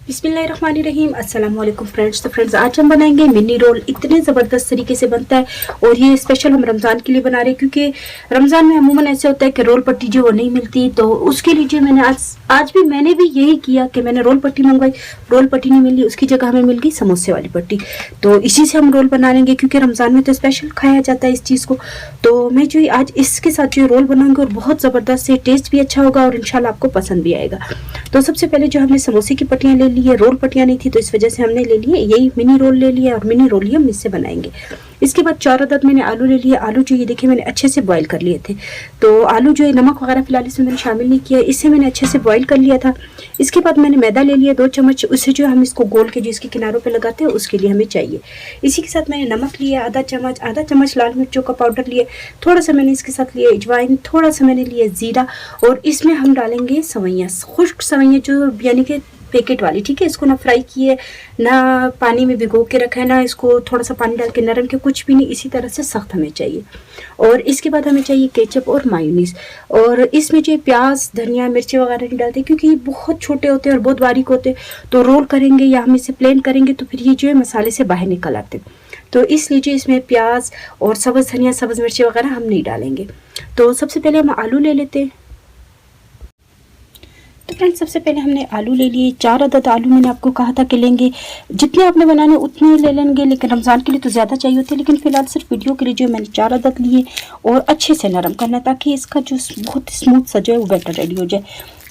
बिस्मिल्लाहिर्रहमानिर्रहीम। अस्सलाम वालेकुम फ्रेंड्स। तो फ्रेंड्स आज हम बनाएंगे मिनी रोल। इतने ज़बरदस्त तरीके से बनता है और ये स्पेशल हम रमज़ान के लिए बना रहे हैं, क्योंकि रमज़ान में अमूमन ऐसे होता है कि रोल पट्टी जो वो नहीं मिलती, तो उसके लिए जो मैंने आज भी मैंने भी यही किया कि मैंने रोल पट्टी मंगवाई। रोल पट्टी नहीं मिली, उसकी जगह हमें मिल गई समोसे वाली पट्टी। तो इसी से हम रोल बना लेंगे, क्योंकि रमज़ान में तो स्पेशल खाया जाता है इस चीज़ को। तो मैं जो आज इसके साथ जो रोल बनाऊंगी और बहुत ज़बरदस्त से टेस्ट भी अच्छा होगा और इंशाल्लाह आपको पसंद भी आएगा। तो सबसे पहले जो हमने समोसे की पट्टियाँ ले ली है, रोल पट्टियाँ नहीं थी तो इस वजह से हमने ले लिए यही मिनी रोल ले लिया, और मिनी रोल ही हम इससे बनाएंगे। इसके बाद 4 अदद मैंने आलू ले लिए। आलू जो ये देखिए मैंने अच्छे से बॉईल कर लिए थे। तो आलू जो है नमक वगैरह फिलहाल इसमें मैंने शामिल नहीं किया, इससे मैंने अच्छे से बॉईल कर लिया था। इसके बाद मैंने मैदा ले लिया 2 चम्मच, उससे जो हम इसको गोल के जो इसके किनारों पे लगाते हैं उसके लिए हमें चाहिए। इसी के साथ मैंने नमक लिया आधा चम्मच लाल मिर्चों का पाउडर लिया, थोड़ा सा मैंने इसके साथ लिया अजवाइन, थोड़ा सा मैंने लिया ज़ीरा, और इसमें हम डालेंगे सवैयाँ, खुश्क सवैयाँ जो यानी कि पैकेट वाली, ठीक है। इसको ना फ्राई किए ना पानी में भिगो के रखा है, ना इसको थोड़ा सा पानी डाल के नरम के, कुछ भी नहीं, इसी तरह से सख्त हमें चाहिए। और इसके बाद हमें चाहिए केचप और मायोनीज। और इसमें जो प्याज धनिया मिर्ची वगैरह नहीं डालते, क्योंकि ये बहुत छोटे होते हैं और बहुत बारीक होते हैं, तो रोल करेंगे या हम इसे प्लेन करेंगे तो फिर ये जो है मसाले से बाहर निकल आते। तो इसलिए जो इसमें प्याज और सब्ज़ धनिया सब्ज़ मिर्ची वगैरह हम नहीं डालेंगे। तो सबसे पहले हम आलू ले लेते हैं। तो फ्रेंड्स सबसे पहले हमने आलू ले लिए। 4 अदद आलू मैंने आपको कहा था कि लेंगे, जितने आपने बनाने उतने ले लेंगे, लेकिन रमज़ान के लिए तो ज़्यादा चाहिए होते हैं, लेकिन फ़िलहाल सिर्फ वीडियो के लिए जो मैंने 4 अदद लिए। और अच्छे से नरम करना है ताकि इसका जो बहुत स्मूथ सा जो है वो बैटर रेडी हो जाए।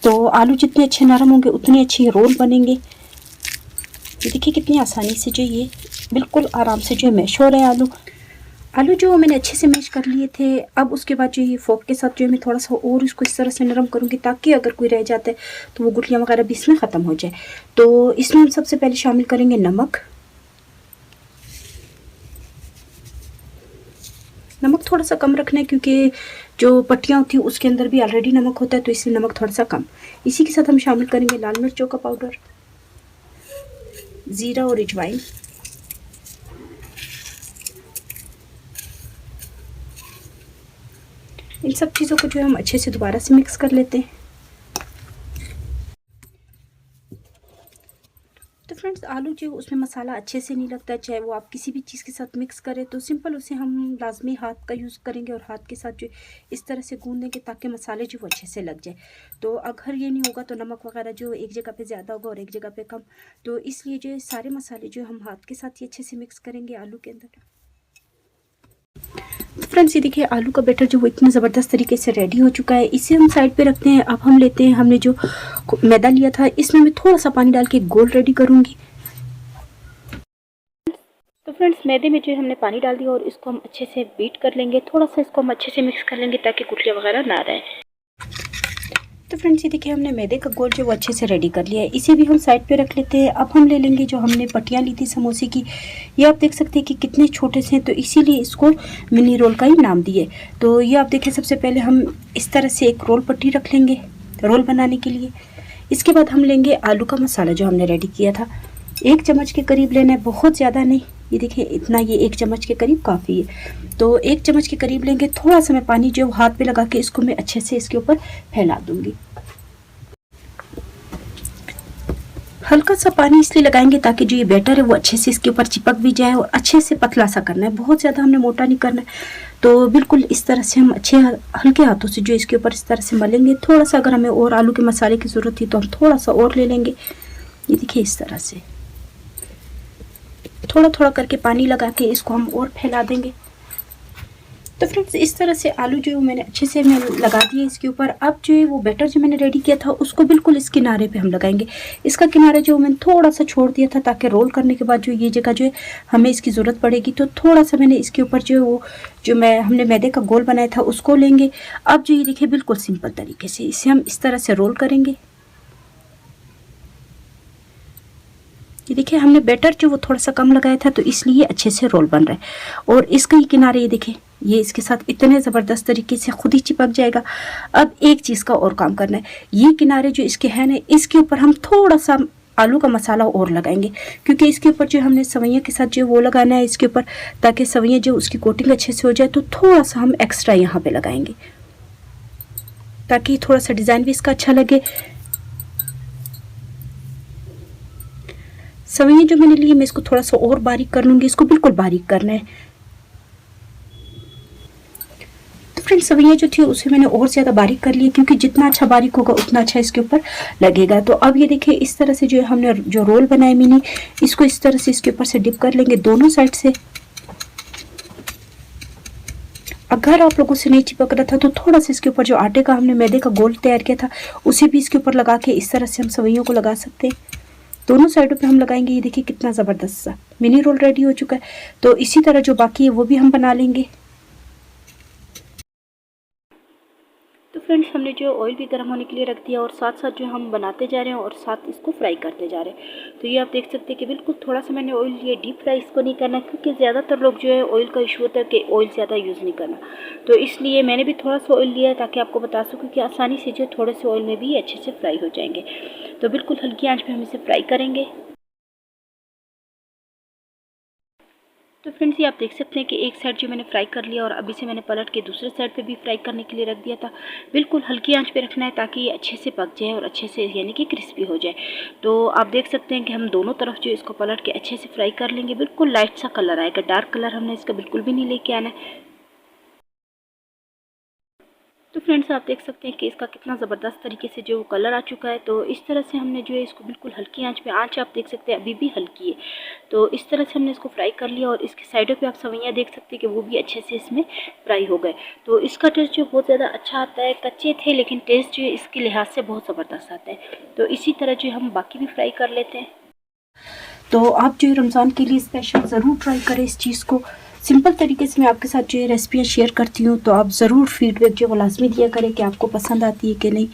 तो आलू जितने अच्छे नरम होंगे उतने अच्छे रोल बनेंगे। ये देखिए कितनी आसानी से जो ये बिल्कुल आराम से जो मैश हो रहे हैं आलू जो मैंने अच्छे से मैश कर लिए थे। अब उसके बाद जो ये फोक के साथ जो मैं थोड़ा सा और इसको इस तरह से नरम करूँगी, ताकि अगर कोई रह जाता है तो वो गुठलियाँ वगैरह भी इसमें ख़त्म हो जाए। तो इसमें हम सबसे पहले शामिल करेंगे नमक। नमक थोड़ा सा कम रखना है, क्योंकि जो पट्टियाँ होती हैं उसके अंदर भी ऑलरेडी नमक होता है, तो इसलिए नमक थोड़ा सा कम। इसी के साथ हम शामिल करेंगे लाल मिर्चों का पाउडर, ज़ीरा और अजवाइन। इन सब चीज़ों को जो है हम अच्छे से दोबारा से मिक्स कर लेते हैं। तो फ्रेंड्स आलू जो उसमें मसाला अच्छे से नहीं लगता, चाहे वो आप किसी भी चीज़ के साथ मिक्स करें, तो सिंपल उसे हम लाजमी हाथ का यूज़ करेंगे और हाथ के साथ जो इस तरह से गूंद देंगे ताकि मसाले जो वो अच्छे से लग जाए। तो अगर ये नहीं होगा तो नमक वगैरह जो एक जगह पे ज़्यादा होगा और एक जगह पे कम, तो इसलिए जो सारे मसाले जो हम हाथ के साथ ही अच्छे से मिक्स करेंगे आलू के अंदर। फ्रेंड्स ये देखिए आलू का बैटर जो वो इतने ज़बरदस्त तरीके से रेडी हो चुका है। इसे हम साइड पे रखते हैं। अब हम लेते हैं, हमने जो मैदा लिया था इसमें मैं थोड़ा सा पानी डाल के गोल रेडी करूँगी। तो फ्रेंड्स मैदे में जो हमने पानी डाल दिया और इसको हम अच्छे से बीट कर लेंगे। थोड़ा सा इसको हम अच्छे से मिक्स कर लेंगे ताकि गुठलियाँ वगैरह ना रहे। तो फ्रेंड्स ये देखिए हमने मैदे का गोल जो वो अच्छे से रेडी कर लिया है। इसे भी हम साइड पे रख लेते हैं। अब हम ले लेंगे जो हमने पट्टियाँ ली थी समोसे की। ये आप देख सकते हैं कि कितने छोटे से हैं, तो इसीलिए इसको मिनी रोल का ही नाम दिए। तो ये आप देखें, सबसे पहले हम इस तरह से एक रोल पट्टी रख लेंगे रोल बनाने के लिए। इसके बाद हम लेंगे आलू का मसाला जो हमने रेडी किया था। 1 चम्मच के करीब लेना है, बहुत ज़्यादा नहीं। ये देखिए इतना, ये 1 चम्मच के करीब काफ़ी है। तो 1 चम्मच के करीब लेंगे। थोड़ा सा मैं पानी जो हाथ पे लगा के इसको मैं अच्छे से इसके ऊपर फैला दूंगी। हल्का सा पानी इसलिए लगाएंगे ताकि जो ये बैटर है वो अच्छे से इसके ऊपर चिपक भी जाए, और अच्छे से पतला सा करना है, बहुत ज़्यादा हमने मोटा नहीं करना है। तो बिल्कुल इस तरह से हम अच्छे हल्के हाथों से जो इसके ऊपर इस तरह से मलेंगे। थोड़ा सा अगर हमें और आलू के मसाले की ज़रूरत थी तो हम थोड़ा सा और ले लेंगे। ये देखिए इस तरह से थोड़ा थोड़ा करके पानी लगा के इसको हम और फैला देंगे। तो फ्रेंड्स इस तरह से आलू जो मैंने अच्छे से लगा दिए इसके ऊपर। अब जो है वो बैटर जो मैंने रेडी किया था उसको बिल्कुल इस किनारे पे हम लगाएंगे। इसका किनारा जो मैंने थोड़ा सा छोड़ दिया था ताकि रोल करने के बाद जो ये जगह जो है हमें इसकी ज़रूरत पड़ेगी, तो थोड़ा सा मैंने इसके ऊपर जो वो जो हमने मैदे का गोल बनाया था उसको लेंगे। अब जो ये देखिए बिल्कुल सिंपल तरीके से इसे हम इस तरह से रोल करेंगे। ये देखिए हमने बैटर जो वो थोड़ा सा कम लगाया था, तो इसलिए अच्छे से रोल बन रहा है। और इसके ही किनारे ये देखिए ये इसके साथ इतने ज़बरदस्त तरीके से खुद ही चिपक जाएगा। अब एक चीज़ का और काम करना है, ये किनारे जो इसके हैं ना, इसके ऊपर हम थोड़ा सा आलू का मसाला और लगाएंगे, क्योंकि इसके ऊपर जो हमने सवैयाँ के साथ जो वो लगाना है इसके ऊपर, ताकि सवैयाँ जो उसकी कोटिंग अच्छे से हो जाए। तो थोड़ा सा हम एक्स्ट्रा यहाँ पे लगाएंगे ताकि थोड़ा सा डिज़ाइन भी इसका अच्छा लगे। सवैयाँ जो मैंने ली मैं इसको थोड़ा सा और बारीक कर लूँगी, इसको बिल्कुल बारीक करना है। तो फ्रेंड्स सवैयाँ जो थी उसे मैंने और ज़्यादा बारीक कर लिया, क्योंकि जितना अच्छा बारीक होगा उतना अच्छा इसके ऊपर लगेगा। तो अब ये देखिए इस तरह से जो हमने जो रोल बनाए मिनी, इसको इस तरह से इसके ऊपर से डिप कर लेंगे दोनों साइड से। अगर आप लोगों से नहीं चिपक रहा था तो थोड़ा सा इसके ऊपर जो आटे का हमने मैदे का गोल तैयार किया था उसे भी इसके ऊपर लगा के इस तरह से हम सवैयों को लगा सकते हैं। दोनों साइडों पे हम लगाएंगे। ये देखिए कितना ज़बरदस्त सा मिनी रोल रेडी हो चुका है। तो इसी तरह जो बाकी है वो भी हम बना लेंगे। तो फ्रेंड्स हमने जो ऑयल भी गर्म होने के लिए रख दिया और साथ साथ जो हम बनाते जा रहे हैं और साथ इसको फ्राई करते जा रहे हैं। तो ये आप देख सकते हैं कि बिल्कुल थोड़ा सा मैंने ऑयल लिया, डीप फ्राई इसको नहीं करना, क्योंकि ज़्यादातर लोग जो है ऑयल का इशू होता है कि ऑयल ज़्यादा यूज़ नहीं करना। तो इसलिए मैंने भी थोड़ा सा ऑयल लिया है ताकि आपको बता सकूँ कि आसानी से जो थोड़े से ऑयल में भी अच्छे से फ्राई हो जाएंगे। तो बिल्कुल हल्की आँच पर हम इसे फ्राई करेंगे। तो फ्रेंड्स ये आप देख सकते हैं कि एक साइड जो मैंने फ्राई कर लिया और अभी से मैंने पलट के दूसरे साइड पे भी फ्राई करने के लिए रख दिया था। बिल्कुल हल्की आंच पे रखना है ताकि ये अच्छे से पक जाए और अच्छे से यानी कि क्रिस्पी हो जाए। तो आप देख सकते हैं कि हम दोनों तरफ जो इसको पलट के अच्छे से फ्राई कर लेंगे। बिल्कुल लाइट सा कलर आएगा, डार्क कलर हमने इसका बिल्कुल भी नहीं लेके आना है। तो फ्रेंड्स आप देख सकते हैं कि इसका कितना ज़बरदस्त तरीके से जो कलर आ चुका है। तो इस तरह से हमने जो है इसको बिल्कुल हल्की आंच पे, आंच आप देख सकते हैं अभी भी हल्की है, तो इस तरह से हमने इसको फ्राई कर लिया। और इसके साइडों पे आप सवैयाँ देख सकते हैं कि वो भी अच्छे से इसमें फ्राई हो गए। तो इसका टेस्ट जो बहुत ज़्यादा अच्छा आता है। कच्चे थे लेकिन टेस्ट जो है इसके लिहाज से बहुत ज़बरदस्त आता है। तो इसी तरह जो हम बाकी भी फ्राई कर लेते हैं। तो आप जो है रमज़ान के लिए स्पेशल ज़रूर ट्राई करें इस चीज़ को। सिंपल तरीके से मैं आपके साथ जो है रेसिपियाँ शेयर करती हूँ, तो आप ज़रूर फीडबैक जो वो लाजमी दिया करें कि आपको पसंद आती है कि नहीं।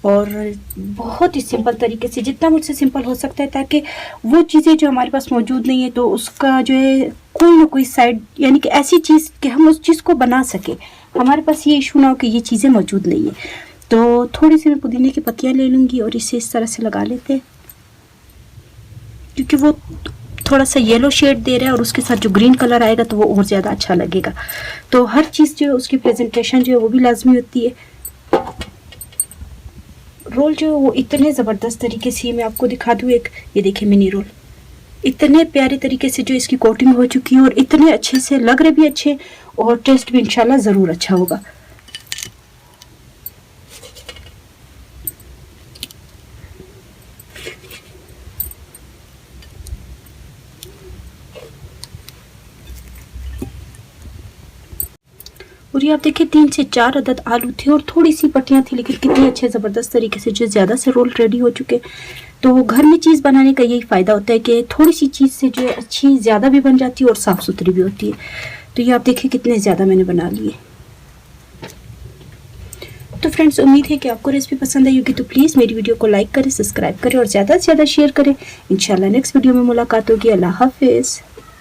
और बहुत ही सिंपल तरीके से, जितना मुझसे सिंपल हो सकता है, ताकि वो चीज़ें जो हमारे पास मौजूद नहीं है तो उसका जो है कोई ना कोई साइड, यानी कि ऐसी चीज़ कि हम उस चीज़ को बना सकें। हमारे पास ये इशू ना हो कि ये चीज़ें मौजूद नहीं है। तो थोड़ी सी मैं पुदीने की पत्तियाँ ले लूँगी और इसे इस तरह से लगा लेते हैं, क्योंकि वो थोड़ा सा येलो शेड दे रहा है और उसके साथ जो ग्रीन कलर आएगा तो वो और ज़्यादा अच्छा लगेगा। तो हर चीज़ जो है उसकी प्रेजेंटेशन जो है वो भी लाजमी होती है। रोल जो है वो इतने ज़बरदस्त तरीके से, मैं आपको दिखा दूँ एक, ये देखिए मिनी रोल इतने प्यारे तरीके से जो इसकी कोटिंग हो चुकी है और इतने अच्छे से लग रहे भी अच्छे, और टेस्ट भी इंशाल्लाह ज़रूर अच्छा होगा। और ये आप देखिए 3 से 4 अदद आलू थे और थोड़ी सी पट्टियाँ थी, लेकिन कितने अच्छे ज़बरदस्त तरीके से जो ज़्यादा से रोल रेडी हो चुके। तो घर में चीज़ बनाने का यही फ़ायदा होता है कि थोड़ी सी चीज़ से जो है अच्छी ज़्यादा भी बन जाती है और साफ़ सुथरी भी होती है। तो ये आप देखिए कितने ज़्यादा मैंने बना लिए। तो फ्रेंड्स उम्मीद है कि आपको रेसिपी पसंद आई होगी। तो प्लीज़ मेरी वीडियो को लाइक करें, सब्सक्राइब करें और ज़्यादा से ज़्यादा शेयर करें। इंशाल्लाह नेक्स्ट वीडियो में मुलाकात होगी। अल्लाह हाफिज़।